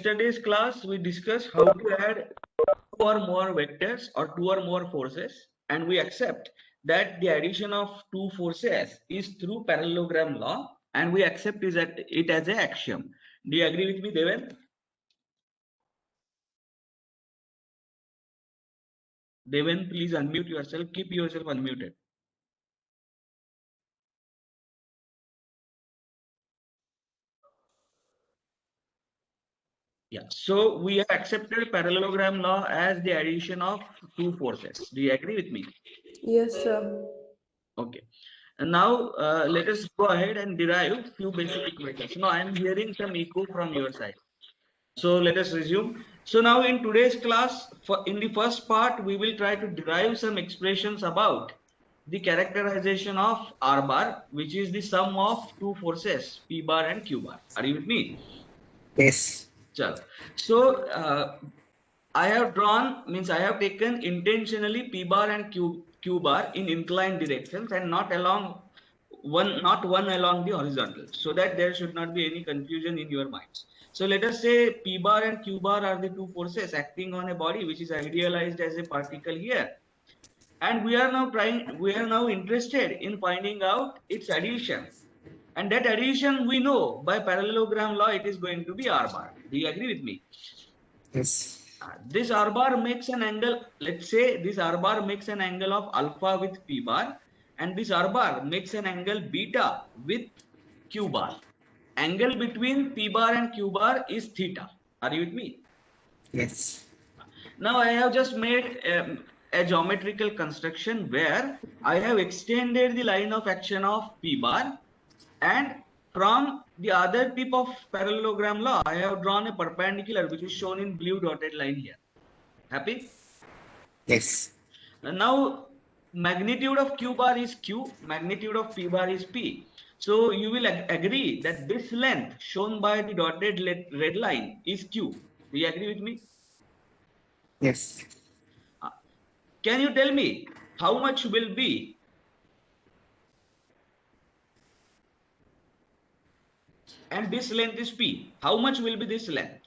yesterday's class, we discussed how to add two or more vectors or two or more forces, and we accept that the addition of two forces is through parallelogram law, and we accept it as an axiom. Do you agree with me, Deven? Deven, please unmute yourself. Keep yourself unmuted. Yeah. So we have accepted parallelogram law as the addition of two forces. Do you agree with me? Yes, sir. Okay. And now let us go ahead and derive few basic equations. Now I am hearing some echo from your side. So let us resume. So now in today's class, in the first part, we will try to derive some expressions about the characterization of R bar, which is the sum of two forces, P bar and Q bar. Are you with me? Yes. Chalo. So I have drawn, means I have taken intentionally P bar and Q bar in inclined directions and not one along the horizontal, so that there should not be any confusion in your minds. So let us say P bar and Q bar are the two forces acting on a body which is idealized as a particle here. And we are now interested in finding out its addition. And that addition we know by parallelogram law, it is going to be R bar. Do you agree with me? Yes. This R bar makes an angle, let's say this R bar makes an angle of alpha with P bar, and this R bar makes an angle beta with Q bar. Angle between P bar and Q bar is theta. Are you with me? Yes. Now I have just made a geometrical construction where I have extended the line of action of P bar, and from the other tip of parallelogram law, I have drawn a perpendicular which is shown in blue dotted line here. Happy? Yes. Now magnitude of Q bar is Q, magnitude of P bar is P. So you will agree that this length shown by the dotted red line is Q. Do you agree with me? Yes. Can you tell me how much will be and this length is P? How much will be this length?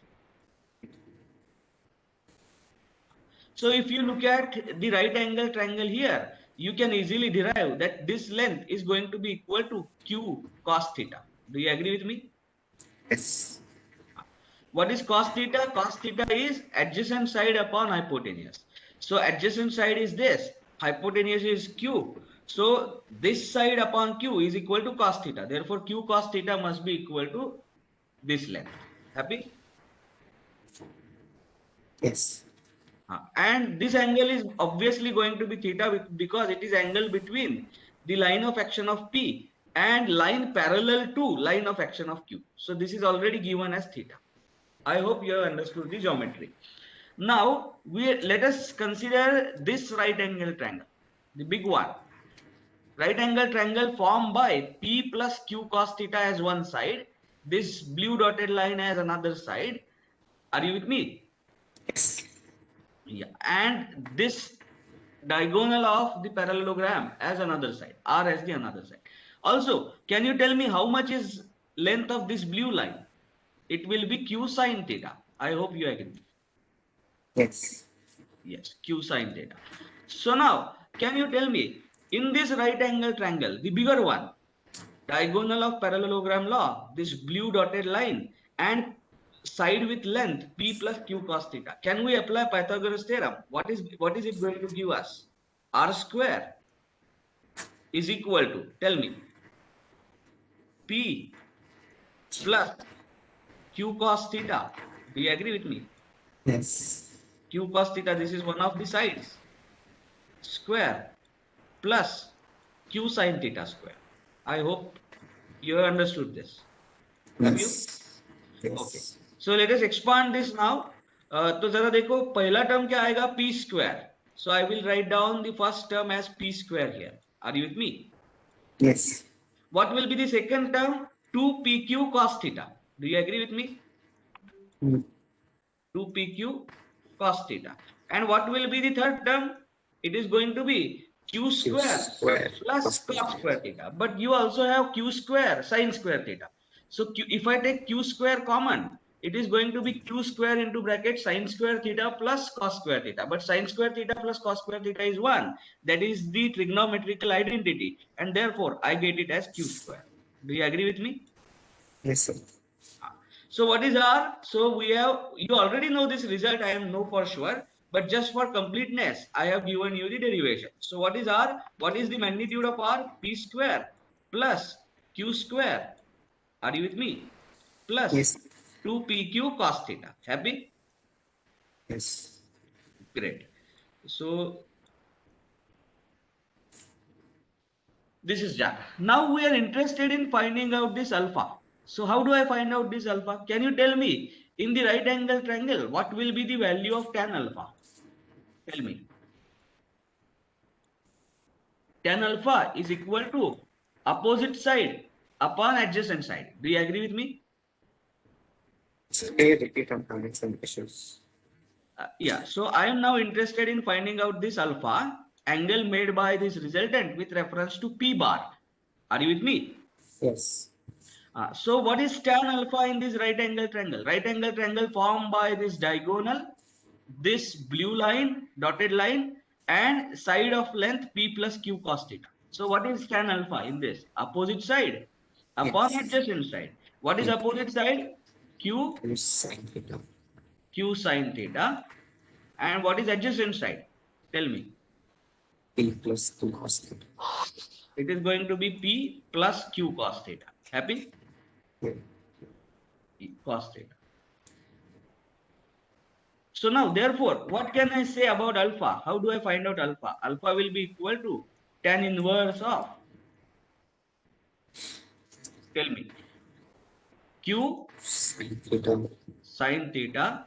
So if you look at the right angle triangle here, you can easily derive that this length is going to be equal to Q cos theta. Do you agree with me? Yes. What is cos theta? Cos theta is adjacent side upon hypotenuse. So adjacent side is this, hypotenuse is Q. So this side upon Q is equal to cos theta. Therefore Q cos theta must be equal to this length. Happy? Yes. And this angle is obviously going to be theta because it is angle between the line of action of P and line parallel to line of action of Q. So this is already given as theta. I hope you have understood the geometry. Now let us consider this right angle triangle, the big one. Right angle triangle formed by P plus Q cos theta as one side, this blue dotted line as another side. Are you with me? Yes. Yeah. And this diagonal of the parallelogram as another side, R as the another side. Also, can you tell me how much is length of this blue line? It will be Q sine theta. I hope you agree. Yes. Yes, Q sine theta. So now, can you tell me, in this right angle triangle, the bigger one, diagonal of parallelogram law, this blue dotted line, and side with length P plus Q cos theta. Can we apply Pythagoras theorem? What is it going to give us? R square is equal to, tell me, P plus Q cos theta. Do you agree with me? Yes. Q cos theta, this is one of the sides, square plus Q sin theta square. I hope you have understood this. Have you? Okay. Yes. So let us expand this now. तो जरा देखो पहला term क्या आएगा p square. So I will write down the first term as p square here. Are you with me? Yes. What will be the second term? 2pq cos theta. Do you agree with me? 2pq cos theta. And what will be the third term? It is going to be q square plus cos square theta. But you also have q square sin square theta. So if I take q square common, it is going to be q square into bracket sin square theta plus cos square theta. But sin square theta plus cos square theta is 1. That is the trigonometrical identity. And therefore, I get it as q square. Do you agree with me? Yes, sir. So what is R? So we have, you already know this result, I am know for sure, but just for completeness, I have given you the derivation. So what is R? What is the magnitude of R? P square plus Q square. Are you with me? Plus Yes. 2PQ cos theta. Happy? Yes. Great. So this is done. Now we are interested in finding out this alpha. So how do I find out this alpha? Can you tell me in the right angle triangle, what will be the value of tan alpha? Tell me. Tan alpha is equal to opposite side upon adjacent side. Do you agree with me? So can you repeat? I'm having some issues. Yeah. So I am now interested in finding out this alpha angle made by this resultant with reference to P bar. Are you with me? Yes. So what is tan alpha in this right angle triangle? Right angle triangle formed by this diagonal, this blue line, dotted line, and side of length P plus Q cos theta. So what is tan alpha in this? Opposite side upon Yes. adjacent side. What is Yes. opposite side? Q, Use sin theta. Q sin theta. And what is adjacent side? Tell me. P plus Q cos theta. It is going to be P plus Q cos theta. Happy? Yeah. Cos theta. So now, therefore, what can I say about alpha? How do I find out alpha? Alpha will be equal to tan inverse of, tell me, Q Sin theta sin theta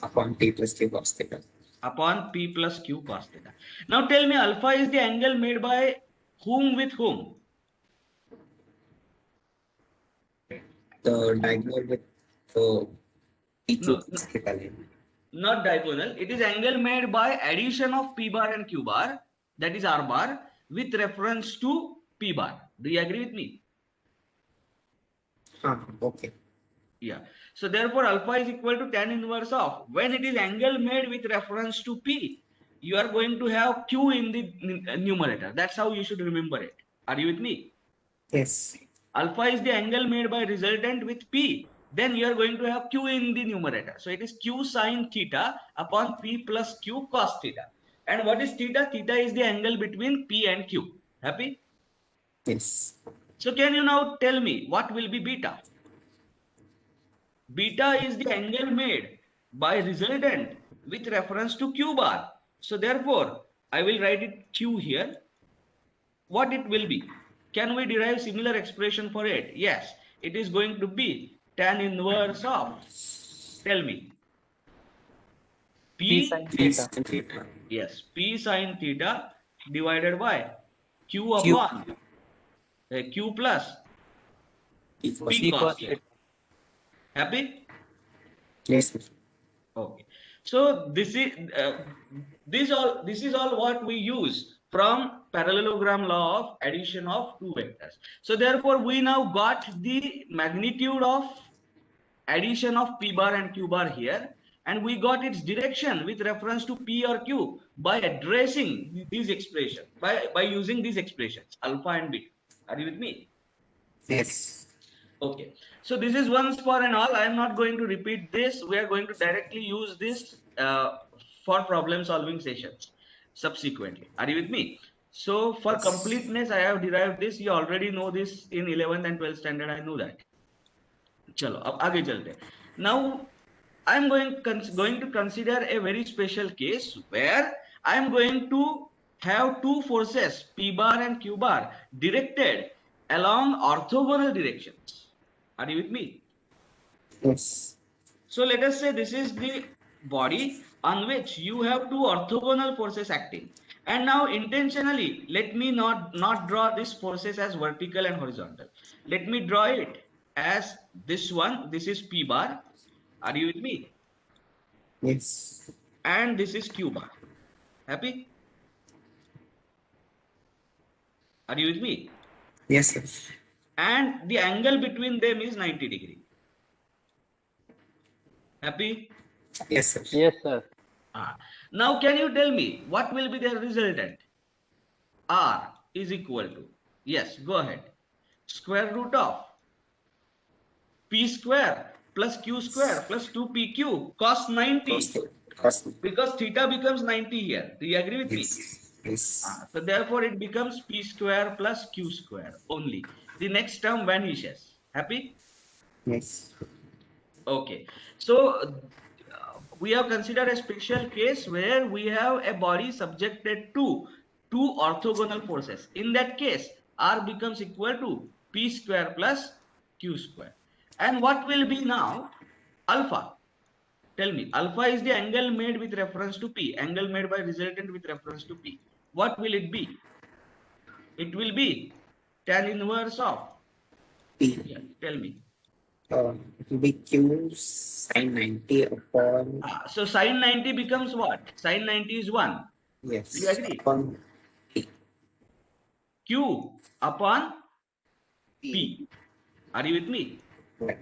upon P plus Q cos theta. upon P plus Q cos theta. Now tell me, alpha is the angle made by whom with whom? The diagonal with the PQ No, cos theta line. not diagonal. It is angle made by addition of P bar and Q bar, that is R bar, with reference to P bar. Do you agree with me? Okay. Yeah. So therefore, alpha is equal to tan inverse of, when it is angle made with reference to P, you are going to have Q in the numerator. That's how you should remember it. Are you with me? Yes. Alpha is the angle made by resultant with P. Then you are going to have Q in the numerator. So it is Q sin theta upon P plus Q cos theta. And what is theta? Theta is the angle between P and Q. Happy? Yes. So can you now tell me what will be beta? Beta is the angle made by resultant with reference to Q bar. So therefore, I will write it Q here. What it will be? Can we derive similar expression for it? Yes, it is going to be tan inverse of, tell me, P P, sin P theta. sin theta. yes, P sin theta divided by Q Q. upon Q plus P cos P P cos cos theta. theta. Happy? Yes. Okay. So this is all what we use from parallelogram law of addition of two vectors. So therefore, we now got the magnitude of addition of P bar and Q bar here, and we got its direction with reference to P or Q by addressing these expressions, by using these expressions, alpha and beta. Are you with me? Yes. Okay, so this is once for and all. I am not going to repeat this. We are going to directly use this for problem solving sessions subsequently. Are you with me? So for Yes. completeness, I have derived this. You already know this in 11th and 12th standard. I know that. चलो अब आगे चलते हैं. Now I am going to consider a very special case where I am going to have two forces P bar and Q bar directed along orthogonal directions. Are you with me? Yes. So let us say this is the body on which you have two orthogonal forces acting. And now intentionally, let me not draw these forces as vertical and horizontal. Let me draw it as this one. This is P bar. Are you with me? Yes. And this is Q bar. Happy? Are you with me? Yes, sir. And the angle between them is 90 degree. Happy? Yes, sir. Yes, sir. Now, can you tell me what will be the resultant? R is equal to, yes, go ahead, square root of P square plus Q square plus 2PQ cos 90, Cos. because theta becomes 90 here. Do you agree with me? Yes. Yes. So therefore it becomes P square plus Q square only. The next term vanishes. Happy? Yes. Okay. So we have considered a special case where we have a body subjected to two orthogonal forces. In that case, R becomes equal to P square plus Q square. And what will be now? Alpha. Tell me, alpha is the angle made with reference to P, angle made by resultant with reference to P. What will it be? It will be tan inverse of, P. yeah, tell me. It will be Q sin 90 upon. So sin 90 becomes what? Sin 90 is 1. Yes. Do you agree? Upon P. Q upon P. P. Are you with me? Right.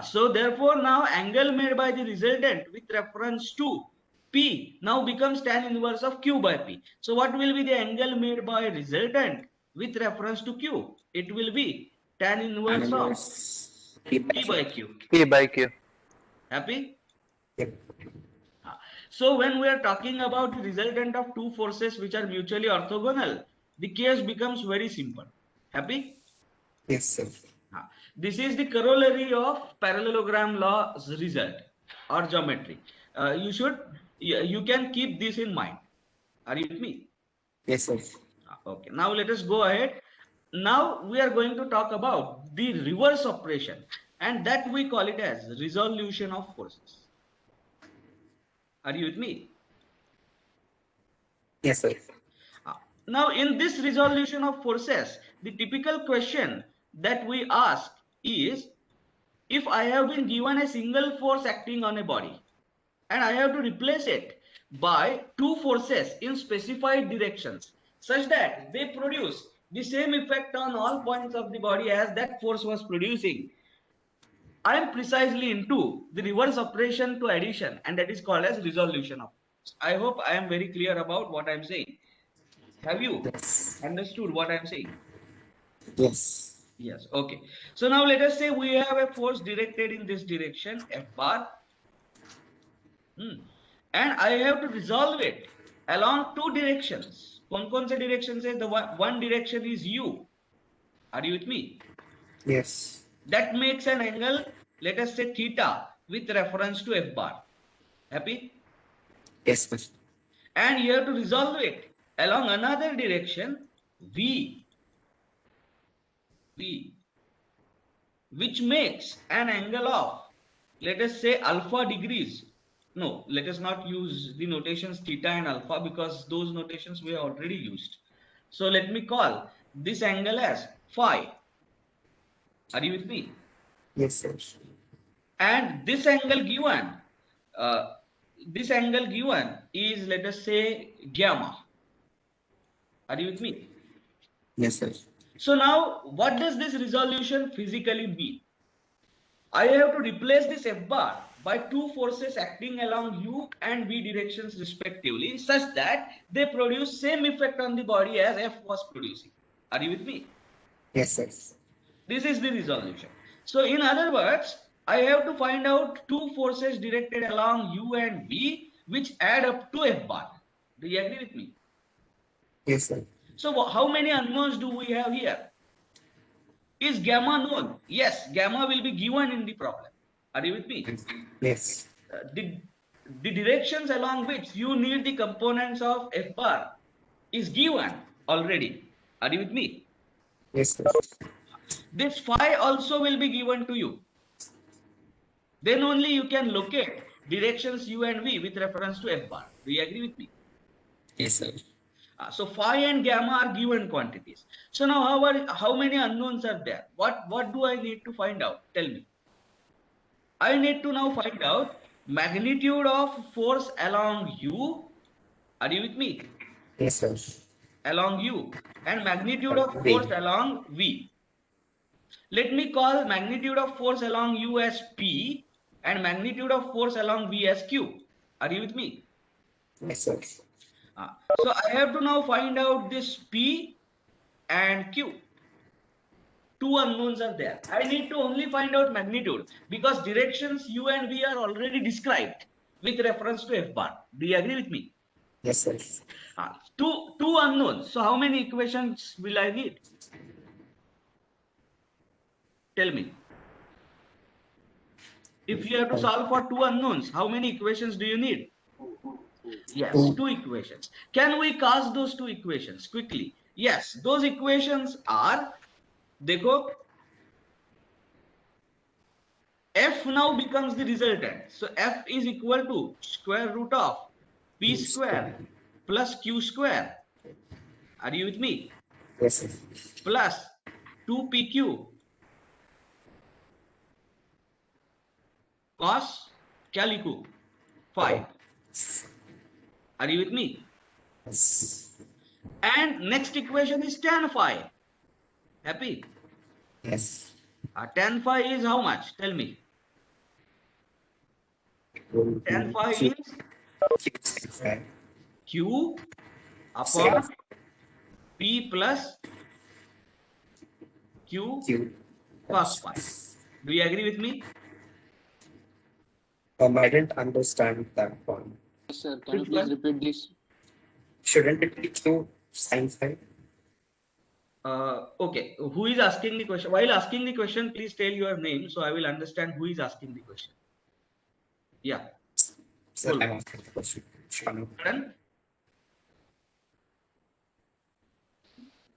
So therefore now angle made by the resultant with reference to P now becomes tan inverse of Q by P. So what will be the angle made by resultant with reference to Q? It will be tan inverse of P P by Q. P by Q. Happy? Yep. So when we are talking about the resultant of two forces which are mutually orthogonal, the case becomes very simple. Happy? Yes, sir. This is the corollary of parallelogram law's result or geometry. You can keep this in mind. Are you with me? Yes, sir. Okay. Now let us go ahead. Now we are going to talk about the reverse operation, and that we call it as resolution of forces. Are you with me? Yes, sir. Now, in this resolution of forces, the typical question that we ask is, if I have been given a single force acting on a body and I have to replace it by two forces in specified directions such that they produce the same effect on all points of the body as that force was producing, I am precisely into the reverse operation to addition, and that is called as resolution of force. I hope I am very clear about what I am saying. Have you Yes. understood what I'm saying? Yes. Yes. Okay. So now let us say we have a force directed in this direction, F bar, and I have to resolve it along two directions. Kon se direction says the one direction is U. Are you with me? Yes. That makes an angle, let us say theta, with reference to F bar. Happy? Yes, sir. And you have to resolve it along another direction, V. V. Which makes an angle of, let us say, alpha degrees. No, let us not use the notations theta and alpha because those notations we have already used. So let me call this angle as phi. Are you with me? Yes, sir. And this angle given is, let us say, gamma. Are you with me? Yes, sir. So now, what does this resolution physically mean? I have to replace this F bar by two forces acting along U and V directions respectively, such that they produce same effect on the body as F was producing. Are you with me? Yes, sir. This is the resolution. So in other words, I have to find out two forces directed along U and V which add up to F bar. Do you agree with me? Yes, sir. So how many unknowns do we have here? Is gamma known? Yes, gamma will be given in the problem. Are you with me? Yes. The directions along which you need the components of F bar is given already. Are you with me? Yes, sir. This phi also will be given to you. Then only you can locate directions U and V with reference to F bar. Do you agree with me? Yes, sir. So phi and gamma are given quantities. So now how many unknowns are there? What do I need to find out? Tell me. I need to now find out magnitude of force along U. Are you with me? Yes, sir. Along U, and magnitude of force along V. Let me call magnitude of force along U as P and magnitude of force along V as Q. Are you with me? Yes, sir. So I have to now find out this P and Q. Two unknowns are there. I need to only find out magnitude because directions U and V are already described with reference to F bar. Do you agree with me? Yes, sir. Two unknowns. So how many equations will I need? Tell me. If you have to solve for two unknowns, how many equations do you need? Yes, two equations. Can we cast those two equations quickly? Yes, those equations are, देखो, F now becomes the resultant. So F is equal to square root of P square plus Q square. Are you with me? Yes, sir. Plus 2PQ cos, क्या लिखूं? 5. Are you with me? Yes. And next equation is tan phi. Happy? Yes. Tan phi is how much? Tell me. Tan phi is Q upon P plus Q cos phi. Do you agree with me? I didn't understand that one. Yes, sir. Can you please repeat this? Shouldn't it be Q sin phi? Okay. Who is asking the question? While asking the question, please tell your name so I will understand who is asking the question. Yeah. Sir, Cool. I'm asking the question. Shanu. Pardon?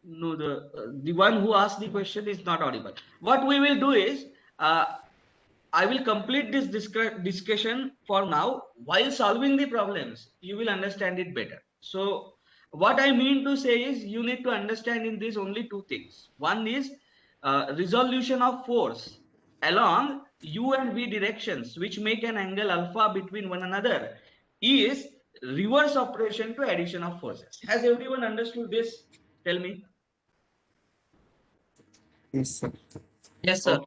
No, the one who asked the question is not audible. What we will do is, I will complete this discussion for now. While solving the problems, you will understand it better. So what I mean to say is you need to understand in this only two things. One is resolution of force along U and V directions which make an angle alpha between one another is reverse operation to addition of forces. Has everyone understood this? Tell me. Yes, sir. Yes, sir.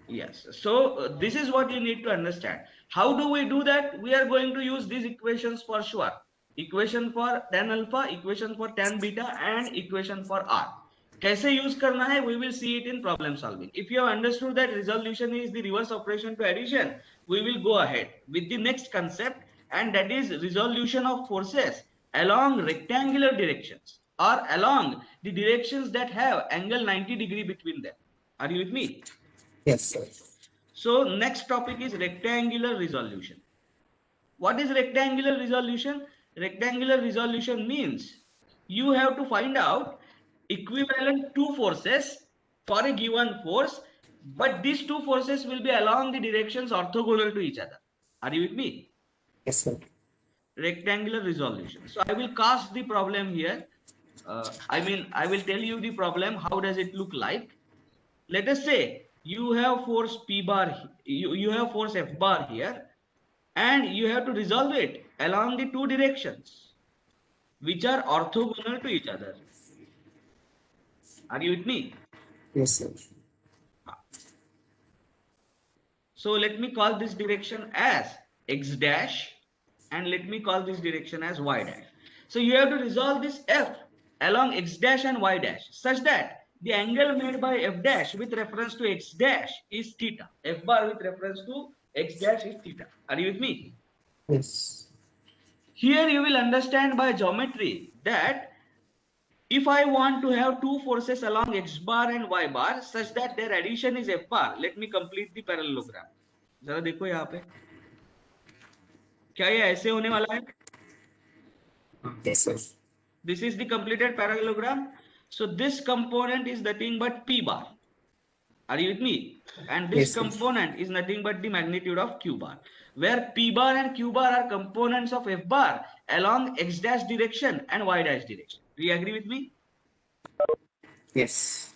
Yes. So this is what you need to understand. How do we do that? We are going to use these equations for sure. Equation for tan alpha, equation for tan beta, and equation for R. कैसे use करना है? We will see it in problem solving. If you have understood that resolution is the reverse operation to addition, we will go ahead with the next concept, and that is resolution of forces along rectangular directions or along the directions that have angle 90 degree between them. Are you with me? Yes, sir. So next topic is rectangular resolution. What is rectangular resolution? Rectangular resolution means you have to find out equivalent two forces for a given force, but these two forces will be along the directions orthogonal to each other. Are you with me? Yes, sir. Rectangular resolution. So I will cast the problem here. I will tell you the problem. How does it look like? Let us say you have force P bar, you have force F bar here, and you have to resolve it along the two directions which are orthogonal to each other. Are you with me? Yes, sir. So let me call this direction as X dash and let me call this direction as Y dash. So you have to resolve this F along X dash and Y dash such that the angle made by F dash with reference to X dash is theta. F bar with reference to X dash is theta. Are you with me? Yes. Here you will understand by geometry that if I want to have two forces along X bar and Y bar such that their addition is F bar, let me complete the parallelogram. जरा देखो यहाँ पे क्या ये ऐसे होने वाला है? Yes, sir. This is the completed parallelogram. So this component is nothing but P bar. Are you with me? And this Yes, sir. component is nothing but the magnitude of Q bar. Where P bar and Q bar are components of F bar along X dash direction and Y dash direction. Do you agree with me? Yes.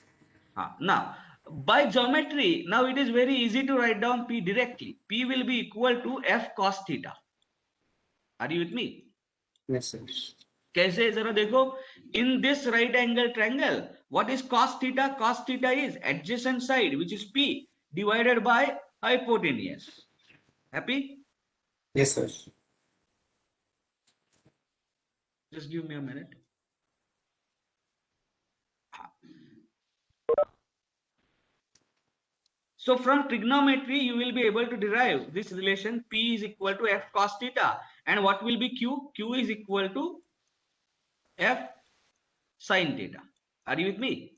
Now, by geometry, now it is very easy to write down P directly. P will be equal to F cos theta. Are you with me? Yes, sir. कैसे जरा देखो, in this right angle triangle, what is cos theta? Cos theta is adjacent side which is P divided by hypotenuse. Happy? Yes, sir. Just give me a minute. So from trigonometry, you will be able to derive this relation P is equal to F cos theta. And what will be Q? Q is equal to F sin theta. Are you with me?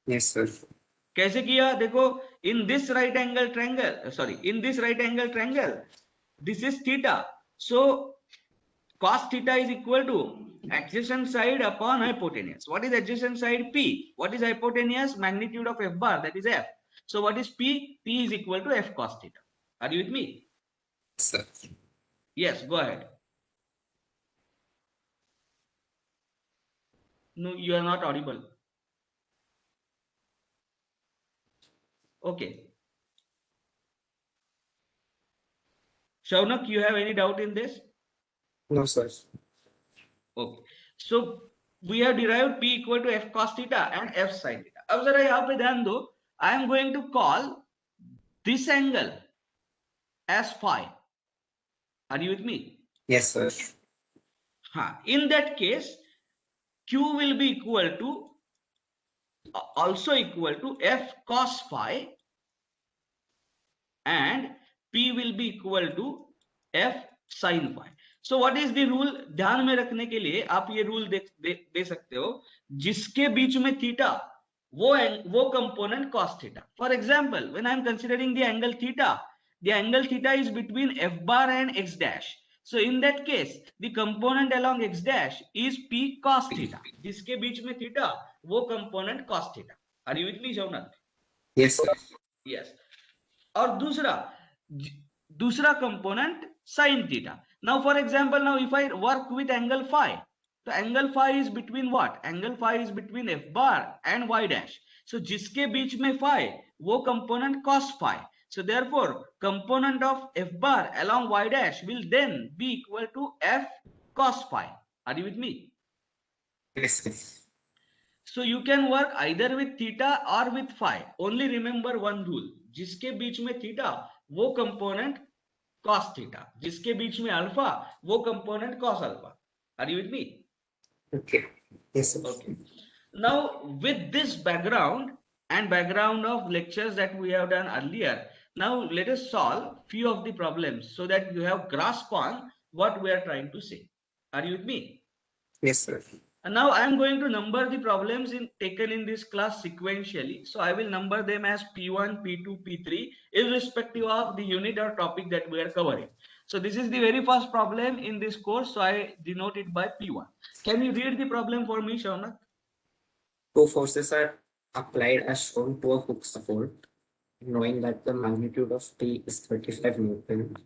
Yes, sir. कैसे किया? देखो, in this right angle triangle, in this right angle triangle, this is theta. So cos theta is equal to adjacent side upon hypotenuse. What is adjacent side? P. What is hypotenuse? Magnitude of F bar, that is F. So what is P? P is equal to F cos theta. Are you with me? Sir. Yes, go ahead. No, you are not audible. Okay. Shaunak, you have any doubt in this? No, sir. Okay. So we have derived P equal to F cos theta and F sin theta. अब जरा यहाँ पे ध्यान दो. I am going to call this angle as phi. Are you with me? Yes, sir. In that case, Q will be equal to also equal to F cos phi and P will be equal to F sin phi. So what is the rule? ध्यान में रखने के लिए आप ये rule दे सकते हो, जिसके बीच में थीटा वो component cos theta. For example, when I am considering the angle theta is between F bar and X dash. So in that case, the component along X dash is P cos theta. जिसके बीच में theta वो component cos theta. Are you with me, Shaunak? Yes, sir. Yes. और दूसरा component sin theta. Now for example, now if I work with angle phi, तो angle phi is between what? Angle phi is between F bar and Y dash. So जिसके बीच में phi वो component cos phi. So therefore component of F bar along Y dash will then be equal to F cos phi. Are you with me? Yes, sir. So you can work either with theta or with phi. Only remember one rule. जिसके बीच में theta वो component cos theta. जिसके बीच में alpha वो component cos alpha. Are you with me? Okay. Yes, sir. Okay. Now with this background and background of lectures that we have done earlier, now let us solve few of the problems so that you have grasp on what we are trying to say. Are you with me? Yes, sir. And now I am going to number the problems taken in this class sequentially. So I will number them as P1, P2, P3, irrespective of the unit or topic that we are covering. So this is the very first problem in this course. So I denote it by P1. Can you read the problem for me, Shaunak? Two forces are applied as shown to a hook support, knowing that the magnitude of P is 35 Newton.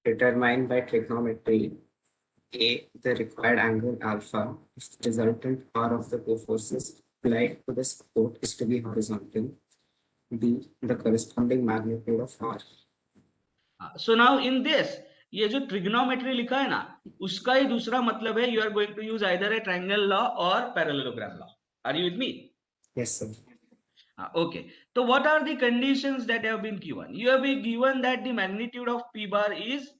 Determined by trigonometry. A, the required angle alpha if the resultant R of the two forces applied to the support is to be horizontal. B, the corresponding magnitude of R. So now in this, ये जो trigonometry लिखा है ना, उसका ही दूसरा मतलब है you are going to use either a triangle law or parallelogram law. Are you with me? Yes, sir. Okay. So what are the conditions that have been given? You have been given that the magnitude of P bar is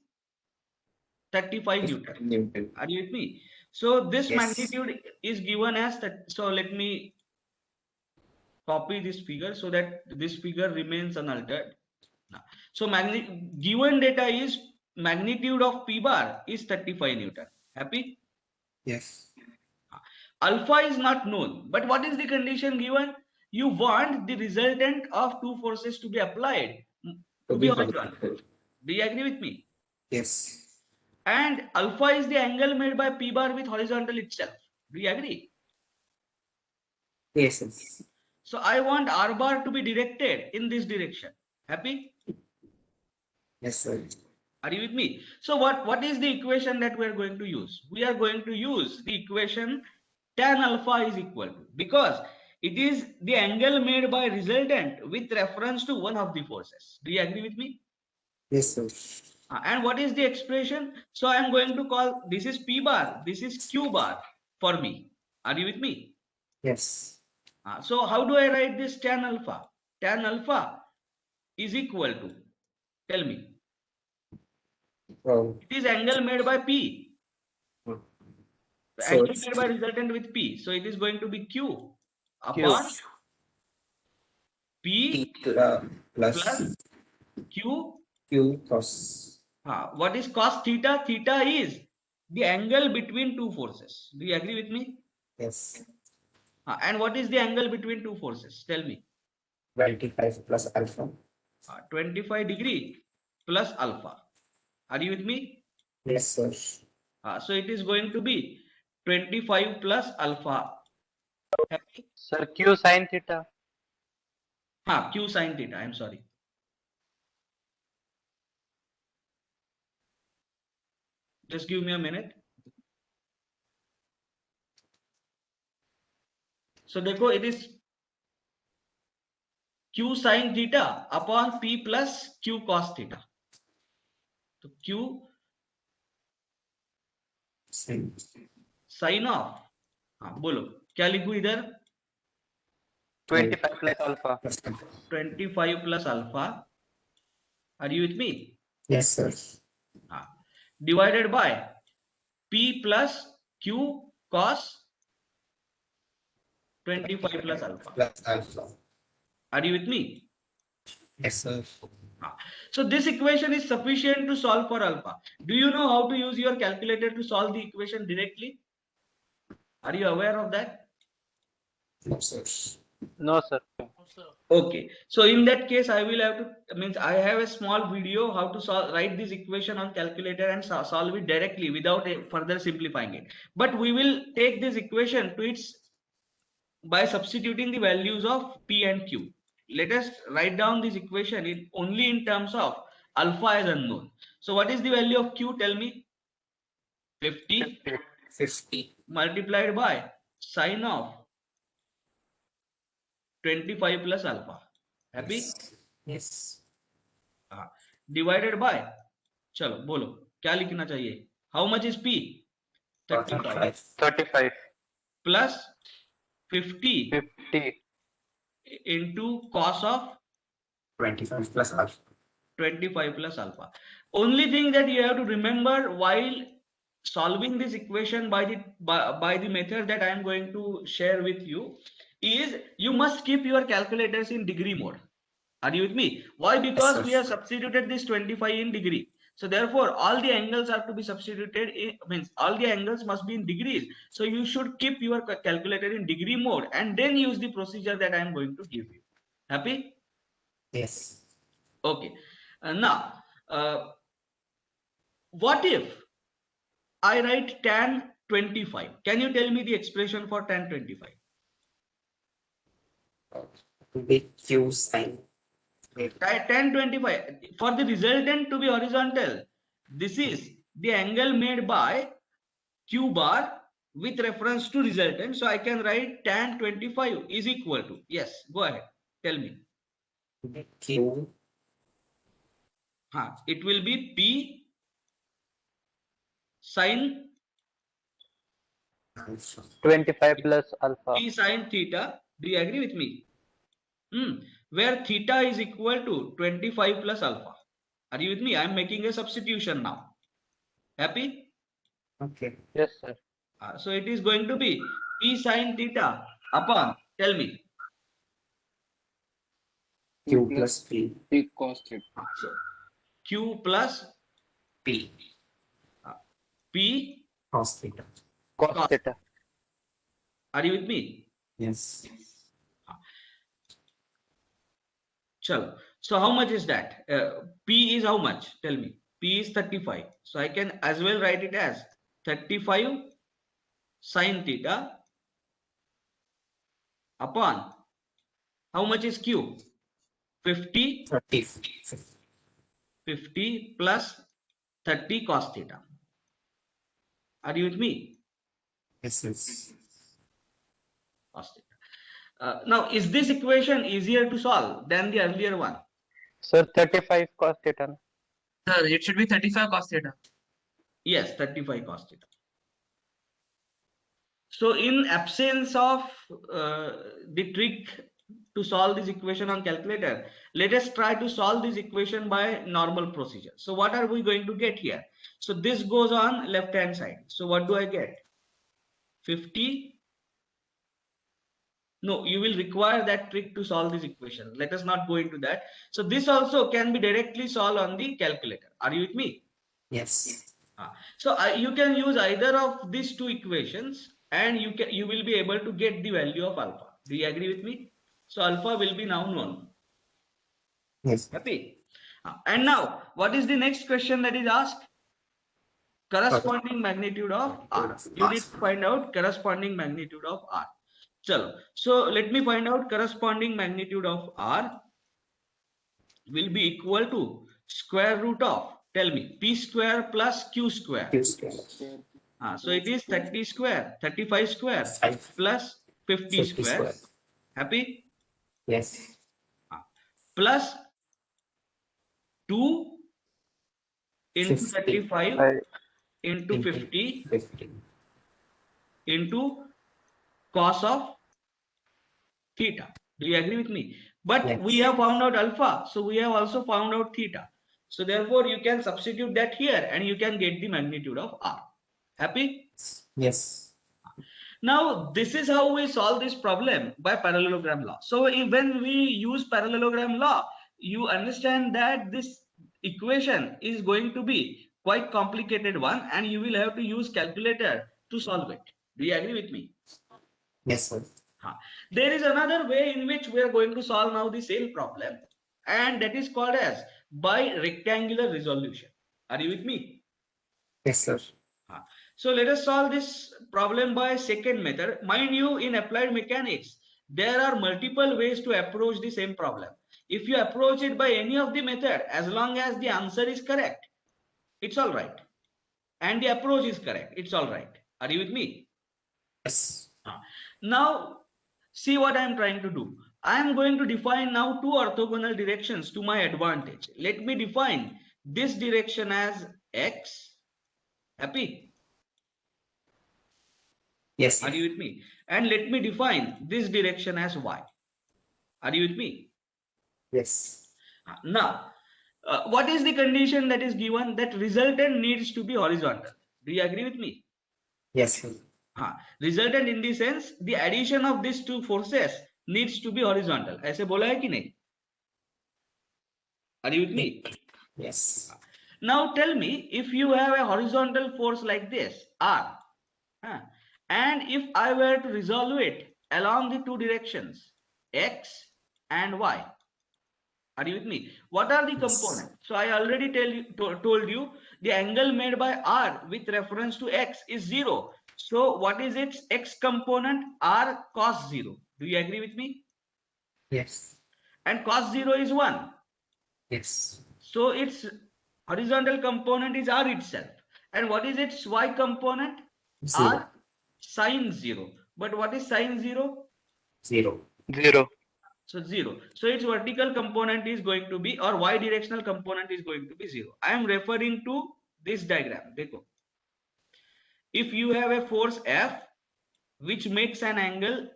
35 Newton. Newton. Are you with me? So this Yes. magnitude is given as that. So let me copy this figure so that this figure remains unaltered. So given data is magnitude of P bar is 35 Newton. Happy? Yes. Alpha is not known. But what is the condition given? You want the resultant of two forces to be applied to be horizontal. Do you agree with me? Yes. And alpha is the angle made by P bar with horizontal itself. Do you agree? Yes. Yes. So I want R bar to be directed in this direction. Happy? Yes, sir. Are you with me? So what is the equation that we are going to use? We are going to use the equation tan alpha is equal to, because it is the angle made by resultant with reference to one of the forces. Do you agree with me? Yes, sir. And what is the expression? So I am going to call this is P bar, this is Q bar for me. Are you with me? Yes. So how do I write this tan alpha? Tan alpha is equal to, tell me. It is angle made by P. The So angle it's made by resultant with P. So it is going to be Q Q, upon P P plus plus Q. Q cos. What is cos theta? Theta is the angle between two forces. Do you agree with me? Yes. And what is the angle between two forces? Tell me. 25 plus alpha. 25 degree plus alpha. Are you with me? Yes, sir. So it is going to be 25 plus alpha. Happy? Sir, Q sin theta. Q sin theta. I'm sorry. Just give me a minute. So देखो, it is Q sin theta upon P plus Q cos theta. तो Q Sin. sin of, बोलो क्या लिखूं इधर? 25 plus alpha. 25 plus alpha. Are you with me? Yes, sir. Divided by P plus Q cos 25 plus alpha. Plus alpha. Are you with me? Yes, sir. So this equation is sufficient to solve for alpha. Do you know how to use your calculator to solve the equation directly? Are you aware of that? No, sir. No, sir. Okay. So in that case, I will have to, means I have a small video how to write this equation on calculator and solve it directly without further simplifying it. But we will take this equation to its by substituting the values of P and Q. Let us write down this equation only in terms of alpha as unknown. So what is the value of Q? Tell me. 50 multiplied by sine of 25 plus alpha. Happy? Yes. Divided by, चलो बोलो क्या लिखना चाहिए? How much is P? 35 35 plus 50 50 into cos of 25 plus alpha. 25 plus alpha. Only thing that you have to remember while solving this equation by the method that I am going to share with you is you must keep your calculators in degree mode. Are you with me? Why? Because sir. we have substituted this 25 in degree. So therefore all the angles have to be substituted means all the angles must be in degrees. So you should keep your calculator in degree mode and then use the procedure that I am going to give you. Happy? Yes. Okay. Now, what if I write tan 25? Can you tell me the expression for tan 25? Be Q sin. Tan 25. For the resultant to be horizontal, this is the angle made by Q bar with reference to resultant. So I can write tan 25 is equal to, yes, go ahead. Tell me. Q. It will be P sin 25 plus alpha. P sin theta. Do you agree with me? Where theta is equal to 25 plus alpha. Are you with me? I am making a substitution now. Happy? Okay. Yes, sir. So it is going to be P sin theta upon, tell me. Q plus P. P cos theta. So Q plus P. P Cos theta. Cos theta. Are you with me? Yes. Chalo. So how much is that? P is how much? Tell me. P is 35. So I can as well write it as 35 sin theta upon how much is Q? 50 30. 50 plus 30 cos theta. Are you with me? Yes, yes. Cos theta. Now, is this equation easier to solve than the earlier one? Sir, 35 cos theta. Sir, it should be 35 cos theta. Yes, 35 cos theta. So in absence of the trick to solve this equation on calculator. Let us try to solve this equation by normal procedure. So what are we going to get here? So this goes on left hand side. So what do I get? 50. No, you will require that trick to solve this equation. Let us not go into that. So this also can be directly solved on the calculator. Are you with me? Yes. So you can use either of these two equations and you will be able to get the value of alpha. Do you agree with me? So alpha will be now known. Yes. Happy? And now what is the next question that is asked? Corresponding magnitude of R. You need to find out corresponding magnitude of R. Chalo. So let me find out corresponding magnitude of R will be equal to square root of, tell me, P square plus Q square. Q square. So it is 30 square, 35 square 5. plus 50 50 square. square. Happy? Yes. Plus 2 into 50. 35 into 50 50. into cos of theta. Do you agree with me? But Yes. we have found out alpha, so we have also found out theta. So therefore you can substitute that here and you can get the magnitude of R. Happy? Yes. Now this is how we solve this problem by parallelogram law. So when we use parallelogram law, you understand that this equation is going to be quite complicated one and you will have to use calculator to solve it. Do you agree with me? Yes, sir. There is another way in which we are going to solve now the same problem, and that is called as by rectangular resolution. Are you with me? Yes, sir. So let us solve this problem by second method. Mind you, in applied mechanics, there are multiple ways to approach the same problem. If you approach it by any of the method, as long as the answer is correct, it's all right. And the approach is correct, it's all right. Are you with me? Yes. Now, see what I am trying to do. I am going to define now two orthogonal directions to my advantage. Let me define this direction as X. Happy? Yes, Are sir. you with me? And let me define this direction as Y. Are you with me? Yes. Now, what is the condition that is given? That resultant needs to be horizontal. Do you agree with me? Yes, sir. Resultant in the sense the addition of these two forces needs to be horizontal. ऐसे बोला है कि नहीं? Are you with me? Yes. Now tell me, if you have a horizontal force like this, R, and if I were to resolve it along the two directions, X and Y, are you with me? What are the components? So I already told you the angle made by R with reference to X is 0. So what is its X component? R cos 0. Do you agree with me? Yes. And cos 0 is 1. Yes. So its horizontal component is R itself. And what is its Y component? 0. R sine 0. But what is sine 0? 0. 0. So 0. So its vertical component is going to be, or Y directional component is going to be 0. I am referring to this diagram. Dekho. If you have a force F which makes an angle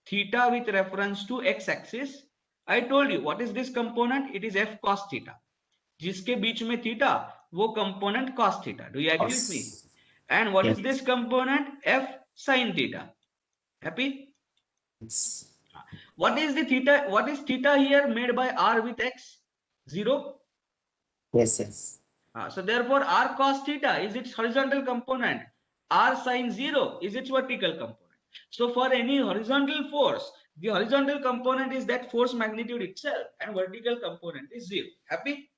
theta with reference to X axis, I told you what is this component? It is F cos theta. जिसके बीच में theta वो component cos theta. Do you agree with me? And what is this component? F sin theta. Happy? Yes. What is the theta? What is theta here made by R with X? 0. Yes, yes. So therefore R cos theta is its horizontal component. R sin 0 is its vertical component. So for any horizontal force, the horizontal component is that force magnitude itself and vertical component is 0. Happy?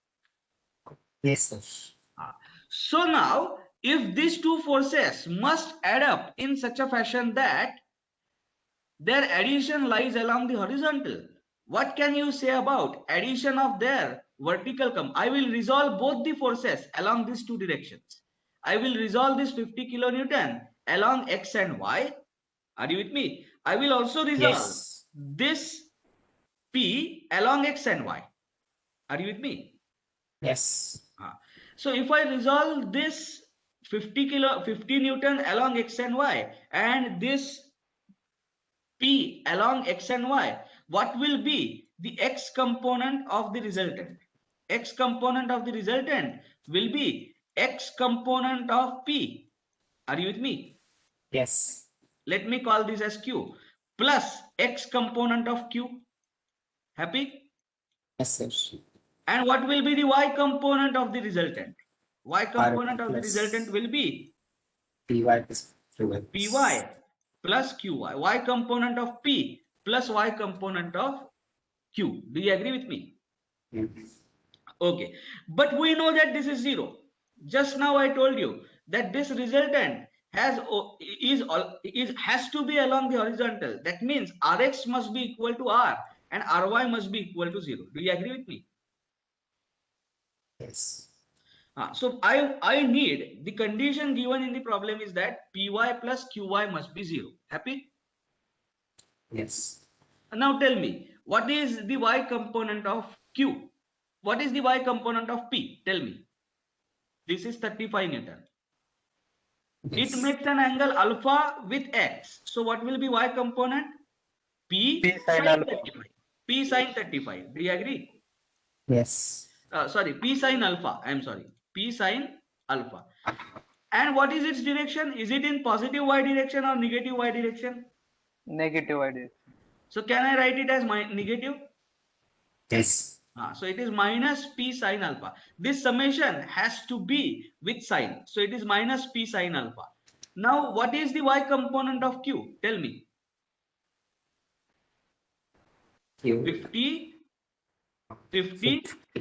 Yes, sir. So now, if these two forces must add up in such a fashion that their addition lies along the horizontal, what can you say about addition of their vertical I will resolve both the forces along these two directions. I will resolve this 50 kilonewton along X and Y. Are you with me? I will also resolve this P along X and Y. Are you with me? Yes. So if I resolve this 50 Newton along X and Y and this P along X and Y, what will be the x component of the resultant? X component of the resultant will be x component of P. Are you with me? Yes. Let me call this as Q plus x component of Q. Happy? Yes, sir. And what will be the y component of the resultant? Y component of the plus resultant will be Py plus Qx. Py plus Qy. Y component of P plus y component of Q. Do you agree with me? Yes. Okay. But we know that this is 0. Just now I told you that this resultant has to be along the horizontal. That means Rx must be equal to R and Ry must be equal to 0. Do you agree with me? Yes. So I need the condition given in the problem is that Py plus Qy must be 0. Happy? Yes. Now tell me, what is the y component of Q? What is the y component of P? Tell me. This is 35 Newton. Yes. It makes an angle alpha with x. So what will be y component? P P sin sin alpha. 35. P sin 35. Do you agree? Yes. Sorry, P sin alpha. I am sorry. P sin alpha. And what is its direction? Is it in positive y direction or negative y direction? Negative idea. So can I write it as negative? Yes. So it is minus P sin alpha. This summation has to be with sign. So it is minus P sin alpha. Now what is the y component of Q? Tell me. Q 50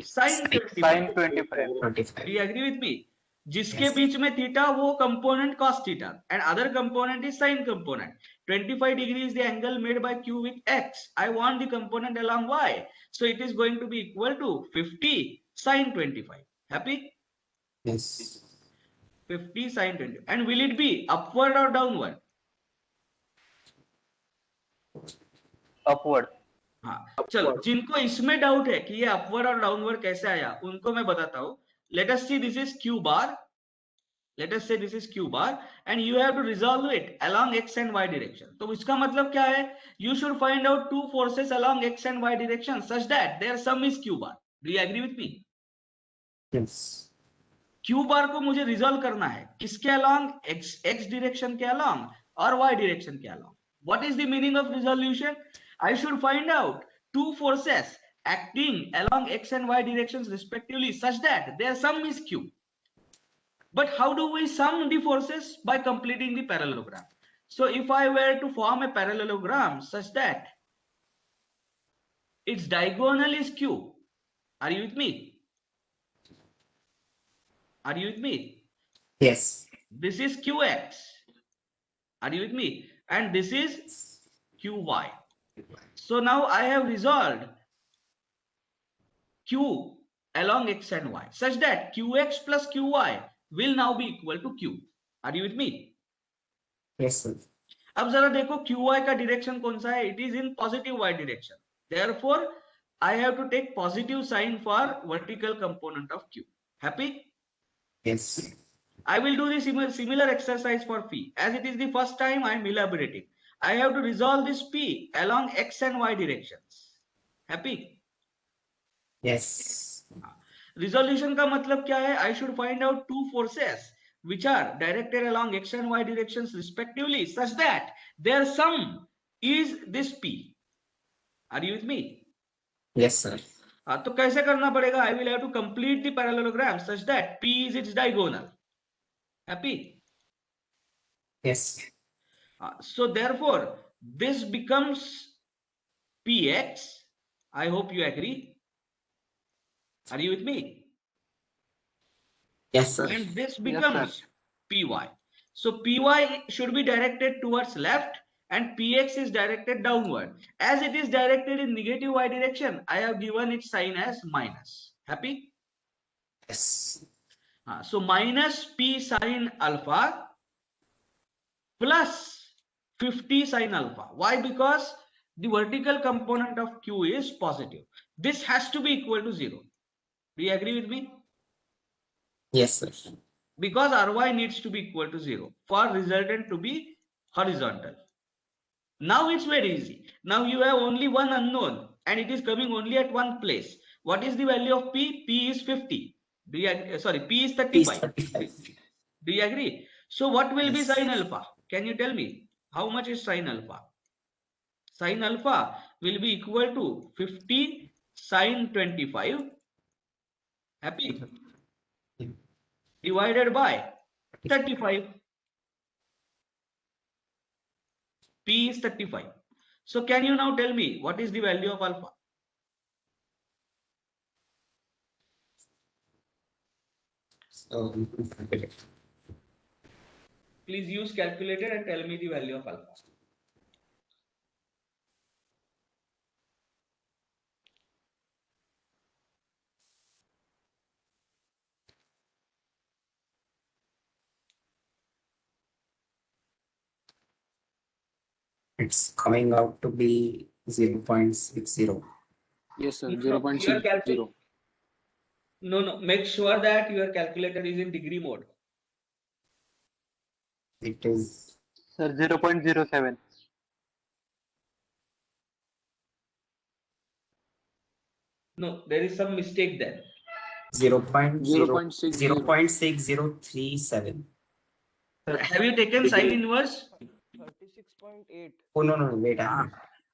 sin 25. Sin 25. 25. Do you agree with me? जिसके बीच में theta वो component cos theta and other component is sin component. 25 degree is the angle made by Q with x. I want the component along y. So it is going to be equal to 50 sin 25. Happy? Yes. 50 sin 20. And will it be upward or downward? Upward. हाँ चलो जिनको इसमें doubt है कि ये upward और downward कैसे आया उनको मैं बताता हूँ. Let us see, this is Q bar. Let us say this is Q bar and you have to resolve it along x and y direction. तो इसका मतलब क्या है? You should find out two forces along x and y direction such that their sum is Q bar. Do you agree with me? Yes. Q bar को मुझे resolve करना है किसके along? x direction के along और y direction के along. What is the meaning of resolution? I should find out two forces acting along x and y directions respectively such that their sum is Q. But how do we sum the forces? By completing the parallelogram. So if I were to form a parallelogram such that its diagonal is Q, are you with me? Are you with me? Yes. This is Qx. Are you with me? And this is Qy. So now I have resolved Q along x and y such that Qx plus Qy will now be equal to Q. Are you with me? Yes, sir. अब जरा देखो Qy का direction कौन सा है? It is in positive y direction. Therefore, I have to take positive sign for vertical component of Q. Happy? Yes. I will do the similar exercise for Phi. As it is the first time I am elaborating. I have to resolve this P along x and y directions. Happy? Yes. Resolution का मतलब क्या है? I should find out two forces which are directed along x and y directions respectively such that their sum is this P. Are you with me? Yes, sir. तो कैसे करना पड़ेगा? I will have to complete the parallelogram such that P is its diagonal. Happy? Yes. So therefore, this becomes Px. I hope you agree. Are you with me? Yes, sir. And this Yes, becomes Py. So Py should be directed towards left and Px is directed downward. As it is directed in negative y direction, I have given its sign as minus. Happy? Yes. So minus P sin alpha plus 50 sin alpha. Why? Because the vertical component of Q is positive. This has to be equal to 0. Do you agree with me? Yes, sir. Because Ry needs to be equal to 0 for resultant to be horizontal. Now it's very easy. Now you have only one unknown and it is coming only at one place. What is the value of P? P is 50. Do you agree? Sorry, P is P is 35. 35. Do you agree? So what will be Yes. sine alpha? Can you tell me? How much is sine alpha? Sine alpha will be equal to 50 sine 25. Happy? Yeah. Divided by 35. P is 35. So can you now tell me what is the value of alpha? So, Please use calculator and tell me the value of alpha. it's coming out to be 0.60. Yes, sir. No, Zero no, point your six zero. no. Make sure that your calculator is in degree mode. It is Sir, 0.07. No, there is some mistake there. 0.60. 0.6037. Have you taken sine inverse? 36.8. Oh, no, wait.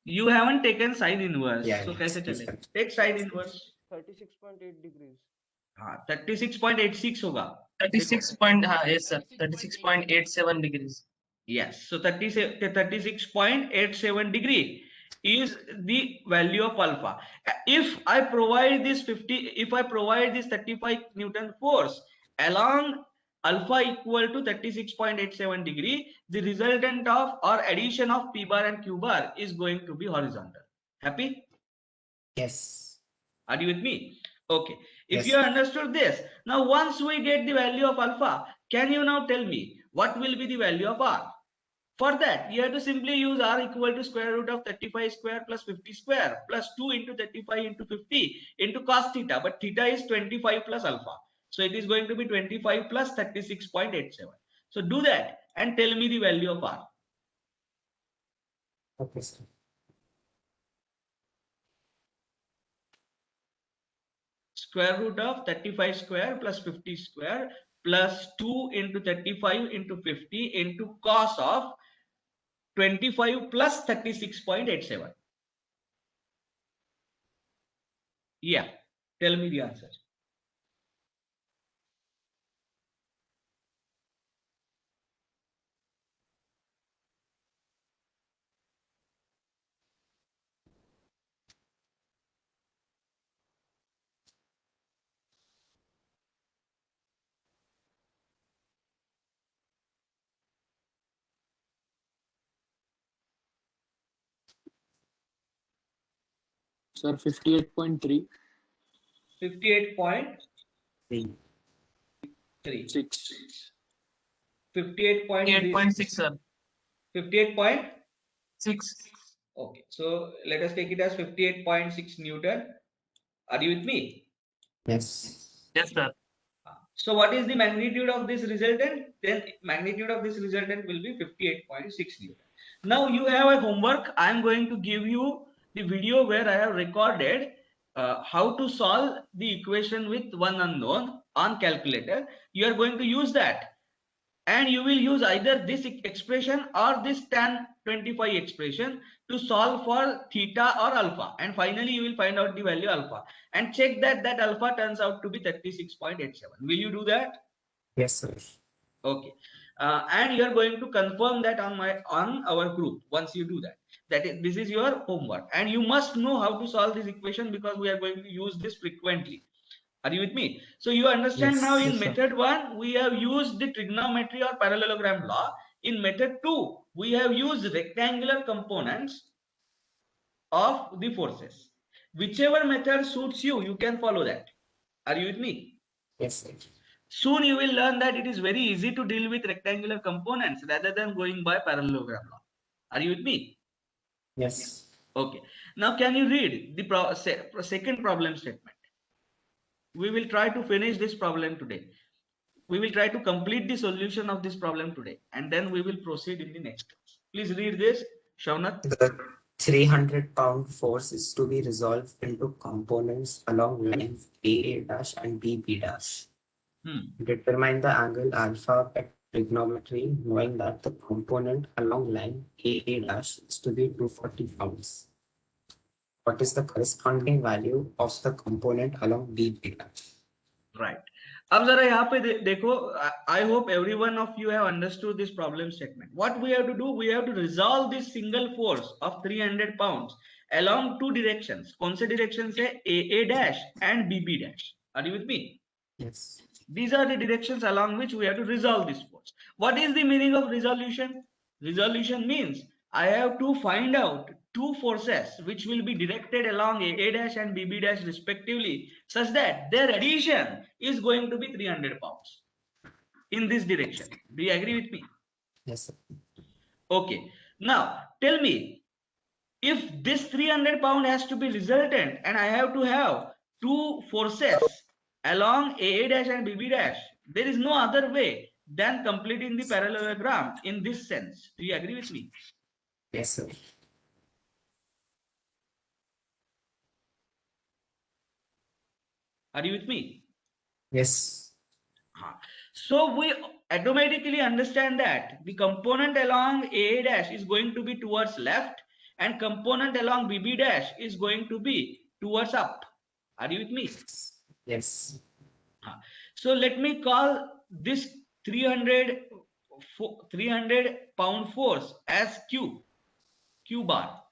You haven't taken sine inverse. Yeah, So yeah, कैसे yes, चलेगा? sir. Take sine inverse. 36.8 degrees. हाँ, 36.86 होगा. 36 point, yes, sir. 36.87 degrees. Yes. So 36.87 degree is the value of alpha. If I provide this 35 Newton force along alpha equal to 36.87 degree, the resultant of or addition of P bar and Q bar is going to be horizontal. Happy? Yes. Are you with me? Okay. If Yes. you understood this, now once we get the value of alpha, can you now tell me what will be the value of R? For that, you have to simply use R equal to square root of 35 square plus 50 square plus 2 into 35 into 50 into cos theta. But theta is 25 plus alpha. So it is going to be 25 plus 36.87. So do that and tell me the value of R. Okay, sir. Square root of 35 square plus 50 square plus 2 into 35 into 50 into cos of 25 plus 36.87. Yeah, tell me the answer. Sir, 58.3. 58.3. 6. 58.0. 8.6, sir. 58 point. 6. Okay, so let us take it as 58.6 Newton. Are you with me? Yes. Yes, sir. So what is the magnitude of this resultant? Then magnitude of this resultant will be 58.6 Newton. Now you have a homework. I am going to give you the video where I have recorded how to solve the equation with one unknown on calculator. You are going to use that. And you will use either this expression or this tan 25 expression to solve for theta or alpha, and finally you will find out the value alpha and check that alpha turns out to be 36.87. Will you do that? Yes, sir. Okay. And you are going to confirm that on our group once you do that. This is your homework, and you must know how to solve this equation because we are going to use this frequently. Are you with me? So you understand Yes. now in Yes, sir. method 1, we have used the trigonometry or parallelogram law. In method 2, we have used rectangular components of the forces. Whichever method suits you, you can follow that. Are you with me? Yes, sir. Soon you will learn that it is very easy to deal with rectangular components rather than going by parallelogram law. Are you with me? Yes. Okay. Now can you read the second problem statement? We will try to finish this problem today. We will try to complete the solution of this problem today, and then we will proceed in the next class. Please read this. Shaunak? The 300-pound force is to be resolved into components along lines AA dash and BB dash. Determine the angle alpha by trigonometry, knowing that the component along line AA dash is to be 240 pounds. What is the corresponding value of the component along BB dash? Right. अब जरा यहाँ पे देखो, I hope every one of you have understood this problem statement. What we have to do, we have to resolve this single force of 300 pounds along two directions. कौन से directions है? AA dash and BB dash. Are you with me? Yes. These are the directions along which we have to resolve this force. What is the meaning of resolution? Resolution means I have to find out two forces which will be directed along AA dash and BB dash respectively, such that their addition is going to be 300 pounds in this direction. Do you agree with me? Yes, sir. Okay. Now tell me, if this 300 pound has to be resultant and I have to have two forces along AA dash and BB dash, there is no other way than completing the parallelogram in this sense. Do you agree with me? Yes, sir. Are you with me? Yes. So we automatically understand that the component along AA dash is going to be towards left and component along BB dash is going to be towards up. Are you with me? Yes. So let me call this 300 pound force as Q bar.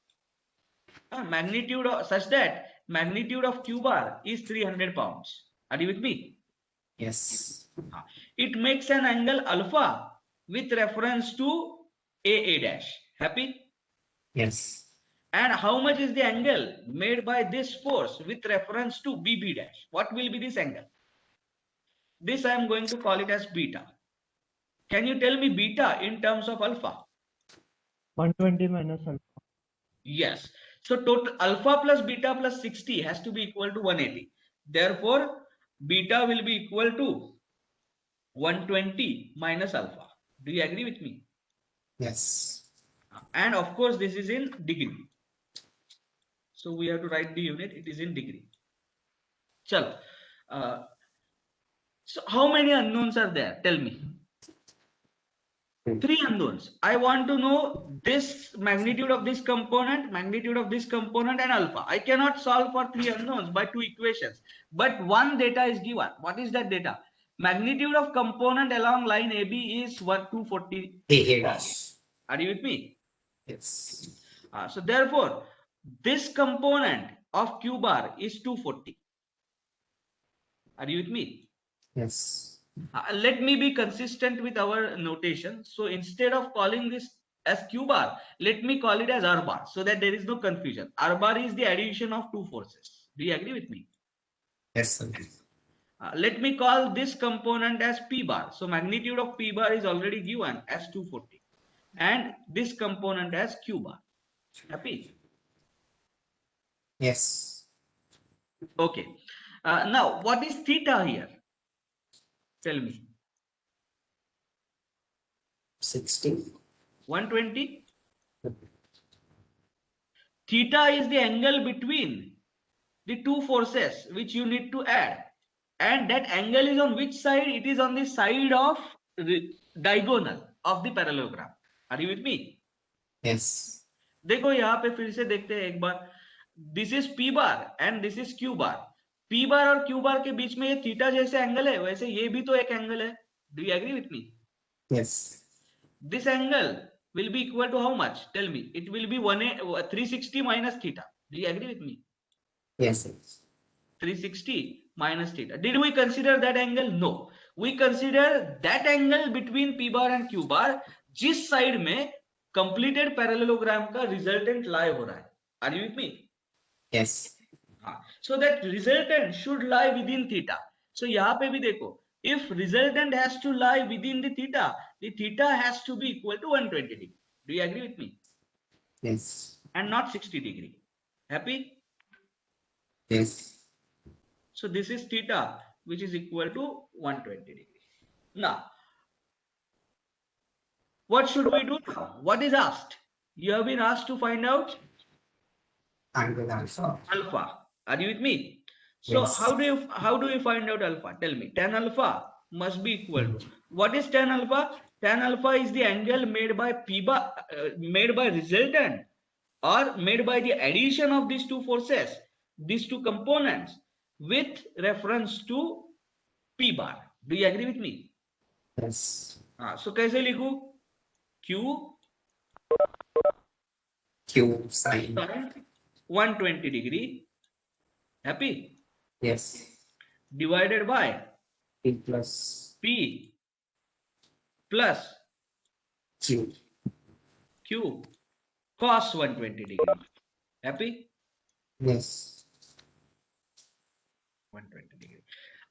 Magnitude of, such that magnitude of Q bar is 300 pounds. Are you with me? Yes. It makes an angle alpha with reference to AA dash. Happy? Yes. And how much is the angle made by this force with reference to BB dash? What will be this angle? This I am going to call it as beta. Can you tell me beta in terms of alpha? 120 minus alpha. Yes. So total alpha plus beta plus 60 has to be equal to 180. Therefore, beta will be equal to 120 minus alpha. Do you agree with me? Yes. And of course, this is in degree. So we have to write the unit. It is in degree. Chalo. So how many unknowns are there? Tell me. 3 unknowns. I want to know this magnitude of this component, and alpha. I cannot solve for 3 unknowns by 2 equations. But one data is given. What is that data? Magnitude of component along line AB is 240. AA dash. Are you with me? Yes. So therefore, this component of Q bar is 240. Are you with me? Yes. Let me be consistent with our notation. So instead of calling this as Q bar, let me call it as R bar so that there is no confusion. R bar is the addition of two forces. Do you agree with me? Yes, sir. Let me call this component as P bar. So magnitude of P bar is already given as 240. And this component as Q bar. Happy? Yes. Okay. Now, what is theta here? Tell me. 60. 120? Theta is the angle between the two forces which you need to add. And that angle is on which side? It is on the side of the diagonal of the parallelogram. Are you with me? Yes. देखो यहाँ पे फिर से देखते हैं एक बार. This is P bar and this is Q bar. P bar और Q bar के बीच में ये थीटा जैसे एंगल है, वैसे ये भी तो एक एंगल है. Do you agree with me? Yes. This angle will be equal to how much? Tell me. It will be 360 minus theta. Do you agree with me? Yes. 360 minus theta. Did we consider that angle? No. We consider that angle between P bar and Q bar जिस side में completed parallelogram का resultant lie हो रहा है. Are you with me? Yes. So that resultant should lie within theta. So यहाँ पे भी देखो, if resultant has to lie within the theta has to be equal to 120 degree. Do you agree with me? Yes. And not 60 degree. Happy? Yes. So this is theta, which is equal to 120 degree. Now, what should we do now? What is asked? You have been asked to find out Angle alpha. alpha. Are you with me? So Yes. how do you find out alpha? Tell me. Tan alpha must be equal to, what is tan alpha? Tan alpha is the angle made by P bar, made by resultant, or made by the addition of these two forces, these two components, with reference to P bar. Do you agree with me? Yes. So कैसे लिखूं? Q Q sine. sin 120 degree, happy, Yes. divided by P plus P plus Q. Q cos 120 degree, happy, Yes. 120 degree.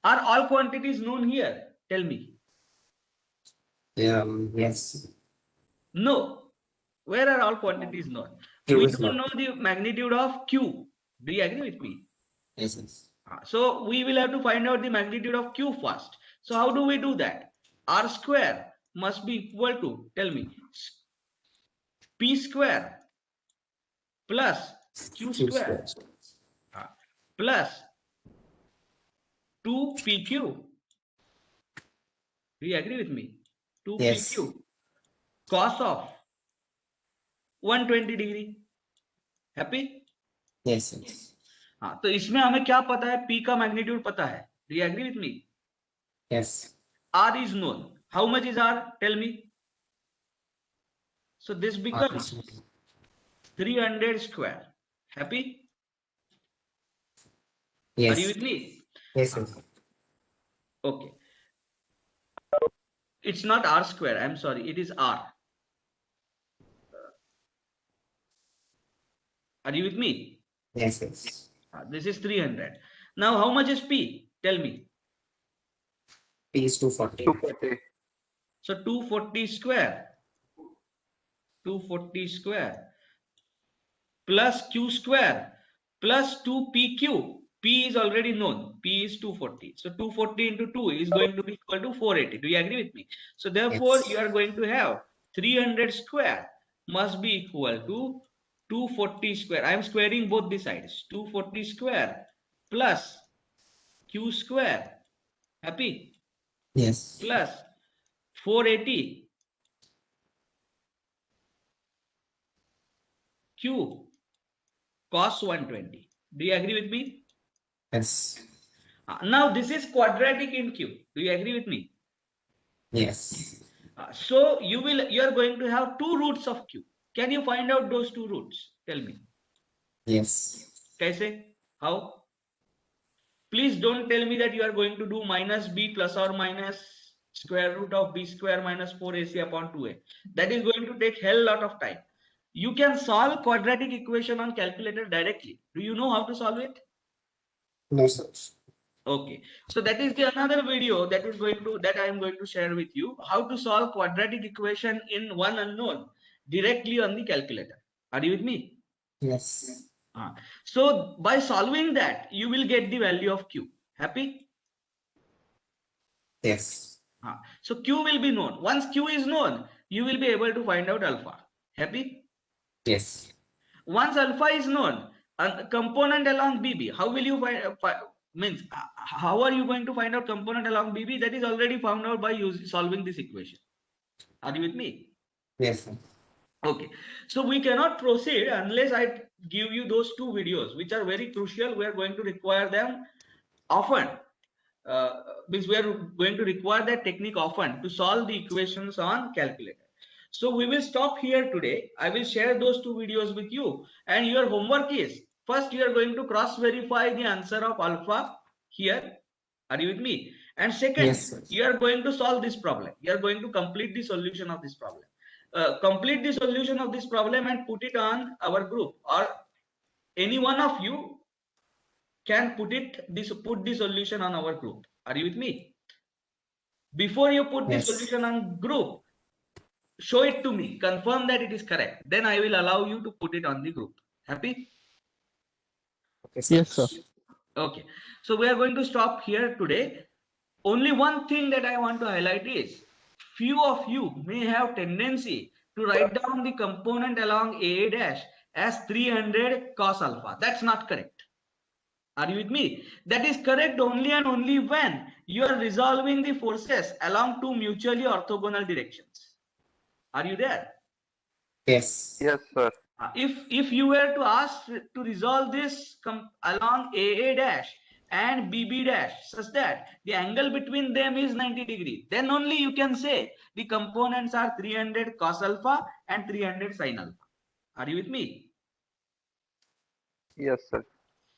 Are all quantities known here? Tell me. Yes. No. Where are all quantities known? Q We is don't not. know the magnitude of Q. Do you agree with me? Yes. Yes. So we will have to find out the magnitude of Q first. So how do we do that? R square must be equal to, tell me, P square plus Q square plus 2PQ. Do you agree with me? 2PQ Yes. cos of 120 degree. Happy? Yes. Yes. हाँ, तो इसमें हमें क्या पता है? P का magnitude पता है. Do you agree with me? Yes. R is known. How much is R? Tell me. So this becomes 300 square. Happy? Yes. Are you with me? Yes. Yes. Okay. It's not R square. I'm sorry. It is R. Are you with me? Yes. Yes. This is 300. Now, how much is P? Tell me. P is 240. 240. So 240 square. 240 square plus Q square plus 2PQ. P is already known. P is 240. So 240 into 2 is going to be equal to 480. Do you agree with me? So therefore, Yes. you are going to have 300 square must be equal to 240 square. I am squaring both the sides. 240 square plus Q square. Happy? Yes. Plus 480 Q cos 120. Do you agree with me? Yes. Now this is quadratic in Q. Do you agree with me? Yes. So you are going to have two roots of Q. Can you find out those two roots? Tell me. Yes. Kaise? How? Please don't tell me that you are going to do minus B plus or minus square root of B square minus 4AC upon 2A. That is going to take hell lot of time. You can solve quadratic equation on calculator directly. Do you know how to solve it? No, sir. Okay, so that is the another video that I am going to share with you, how to solve quadratic equation in one unknown directly on the calculator. Are you with me? Yes. So by solving that, you will get the value of Q. Happy? Yes. So Q will be known. Once Q is known, you will be able to find out alpha. Happy? Yes. Once alpha is known, a component along BB, how will you how are you going to find out component along BB? That is already found out by solving this equation. Are you with me? Yes, sir. Okay, so we cannot proceed unless I give you those two videos, which are very crucial. We are going to require them often. Means we are going to require that technique often to solve the equations on calculator. So we will stop here today. I will share those two videos with you, and your homework is, first you are going to cross verify the answer of alpha here. Are you with me? And second, Yes, sir. you are going to solve this problem. You are going to complete the solution of this problem. Complete the solution of this problem and put it on our group, or any one of you can put the solution on our group. Are you with me? Before you put the Yes. solution on group, show it to me, confirm that it is correct, then I will allow you to put it on the group. Happy? Okay, sir. Yes, sir. Okay, so we are going to stop here today. Only one thing that I want to highlight is, few of you may have tendency to write down the component along AA dash as 300 cos alpha. That's not correct. Are you with me? That is correct only and only when you are resolving the forces along two mutually orthogonal directions. Are you there? Yes. Yes, sir. If you were to ask to resolve this along AA dash and BB dash such that the angle between them is 90 degree, then only you can say the components are 300 cos alpha and 300 sin alpha. Are you with me? Yes, sir.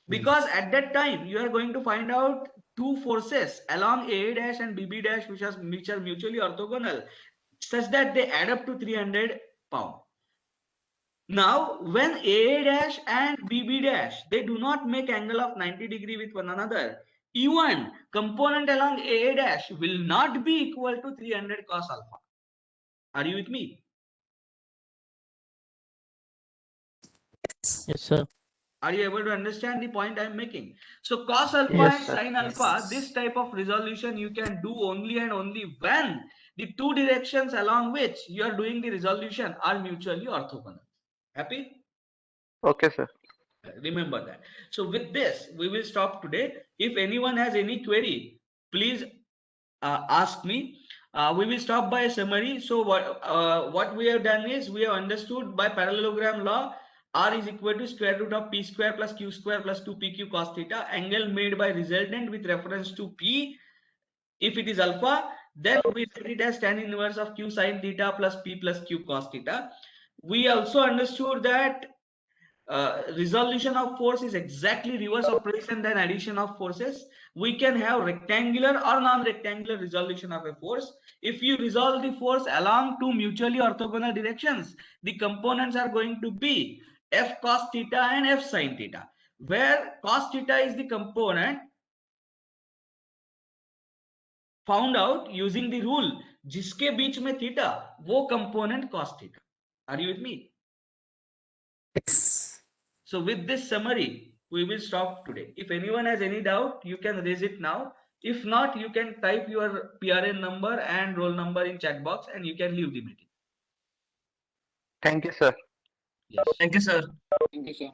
Because at that time you are going to find out two forces along AA dash and BB dash which are mutually orthogonal such that they add up to 300 pound. Now, when AA dash and BB dash, they do not make angle of 90 degree with one another, even component along AA dash will not be equal to 300 cos alpha. Are you with me? Yes, sir. Are you able to understand the point I am making? So cos alpha Yes, and sir. sin alpha, this type of resolution you can do only and only when the two directions along which you are doing the resolution are mutually orthogonal. Happy? Okay, sir. Remember that. So with this, we will stop today. If anyone has any query, please ask me. We will stop by a summary. So what we have done is we have understood by parallelogram law, R is equal to square root of P square plus Q square plus 2PQ cos theta, angle made by resultant with reference to P. If it is alpha, then we write it as tan inverse of Q sin theta plus P plus Q cos theta. We also understood that resolution of force is exactly reverse operation than addition of forces. We can have rectangular or non-rectangular resolution of a force. If you resolve the force along two mutually orthogonal directions, the components are going to be F cos theta and F sin theta, where cos theta is the component found out using the rule जिसके बीच में theta वो component cos theta. Are you with me? Yes. So with this summary, we will stop today. If anyone has any doubt, you can raise it now. If not, you can type your PRN number and roll number in chat box and you can leave the meeting. Thank you, sir. Yes. Thank you, sir. Thank you, sir.